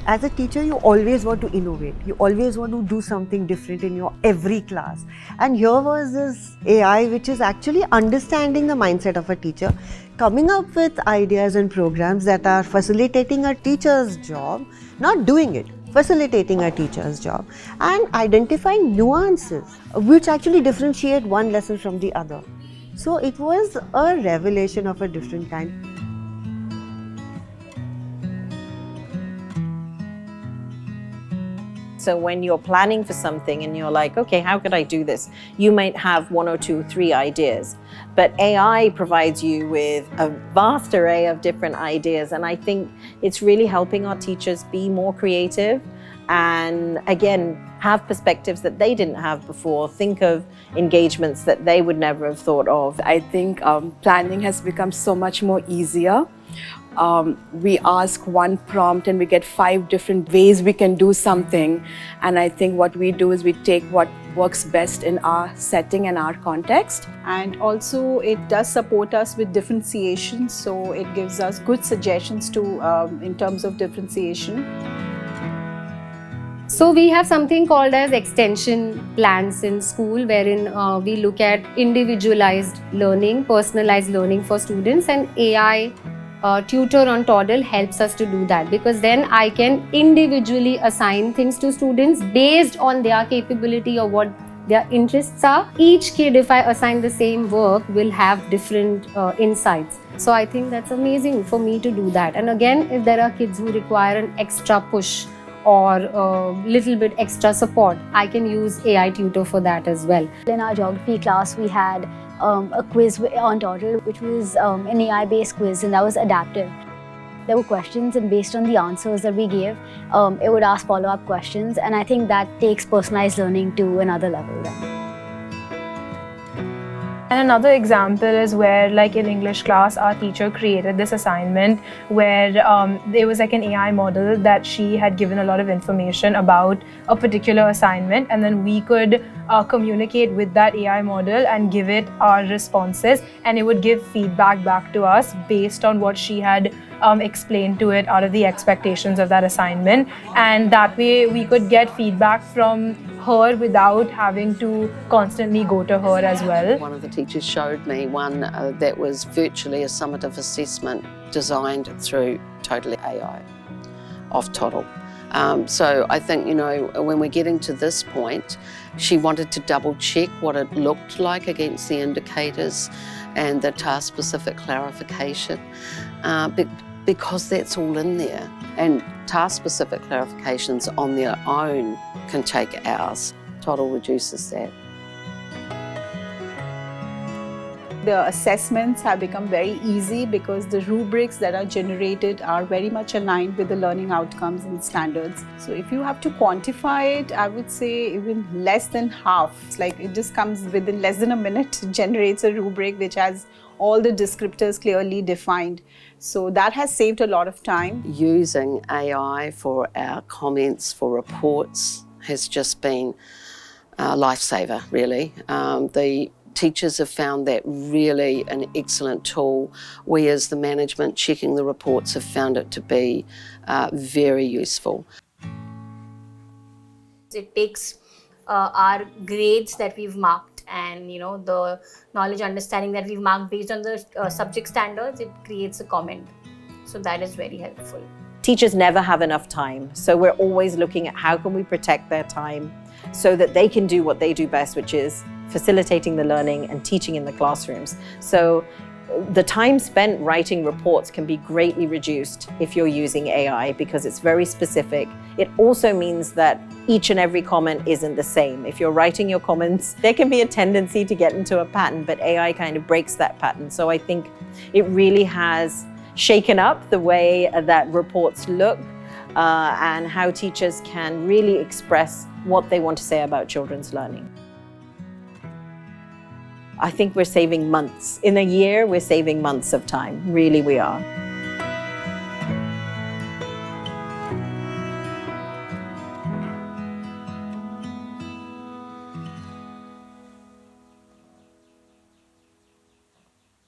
As a teacher, you always want to innovate. You always want to do something different in your every class. And here was this AI which is actually understanding the mindset of a teacher, coming up with ideas and programs that are facilitating a teacher's job, not doing it, facilitating a teacher's job, and identifying nuances which actually differentiate one lesson from the other. So it was a revelation of a different kind. So when you're planning for something and you're like, okay, how could I do this? You might have 1 or 2, 3 ideas, but AI provides you with a vast array of different ideas. And I think it's really helping our teachers be more creative and, again, have perspectives that they didn't have before, think of engagements that they would never have thought of. I think planning has become so much more easier. We ask one prompt and we get 5 different ways we can do something. And I think what we do is we take what works best in our setting and our context. And also it does support us with differentiation. So it gives us good suggestions to in terms of differentiation. So we have something called as extension plans in school, wherein we look at individualized learning, personalized learning for students, and AI tutor on Toddle helps us to do that, because then I can individually assign things to students based on their capability or what their interests are. Each kid, if I assign the same work, will have different insights. So I think that's amazing for me to do that. And again, if there are kids who require an extra push or a little bit extra support, I can use AI tutor for that as well. In our geography class, we had a quiz on Toddle, which was an AI-based quiz, and that was adaptive. There were questions, and based on the answers that we gave, it would ask follow-up questions, and I think that takes personalized learning to another level then. And another example is where, like in English class, our teacher created this assignment where there was like an AI model that she had given a lot of information about a particular assignment, and then we could communicate with that AI model and give it our responses, and it would give feedback back to us based on what she had explained to it out of the expectations of that assignment. And that way we could get feedback from her without having to constantly go to her as well. One of the teachers showed me one that was virtually a summative assessment designed through totally AI of Toddle. So I think, you know, when we're getting to this point, she wanted to double check what it looked like against the indicators and the task-specific clarification, because that's all in there. And task-specific clarifications on their own can take hours. Toddle reduces that. The assessments have become very easy because the rubrics that are generated are very much aligned with the learning outcomes and standards. So if you have to quantify it, I would say even less than half. It's like it just comes within less than a minute, generates a rubric which has all the descriptors clearly defined. So that has saved a lot of time. Using AI for our comments, for reports, has just been a lifesaver, really. The teachers have found that really an excellent tool. We as the management checking the reports have found it to be very useful. It takes our grades that we've marked and, you know, the knowledge understanding that we've marked based on the subject standards, it creates a comment. So that is very helpful. Teachers never have enough time, so we're always looking at how can we protect their time so that they can do what they do best, which is facilitating the learning and teaching in the classrooms. So the time spent writing reports can be greatly reduced if you're using AI because it's very specific. It also means that each and every comment isn't the same. If you're writing your comments, there can be a tendency to get into a pattern, but AI kind of breaks that pattern. So I think it really has shaken up the way that reports look and how teachers can really express what they want to say about children's learning. I think we're saving months. In a year, we're saving months of time. Really, we are.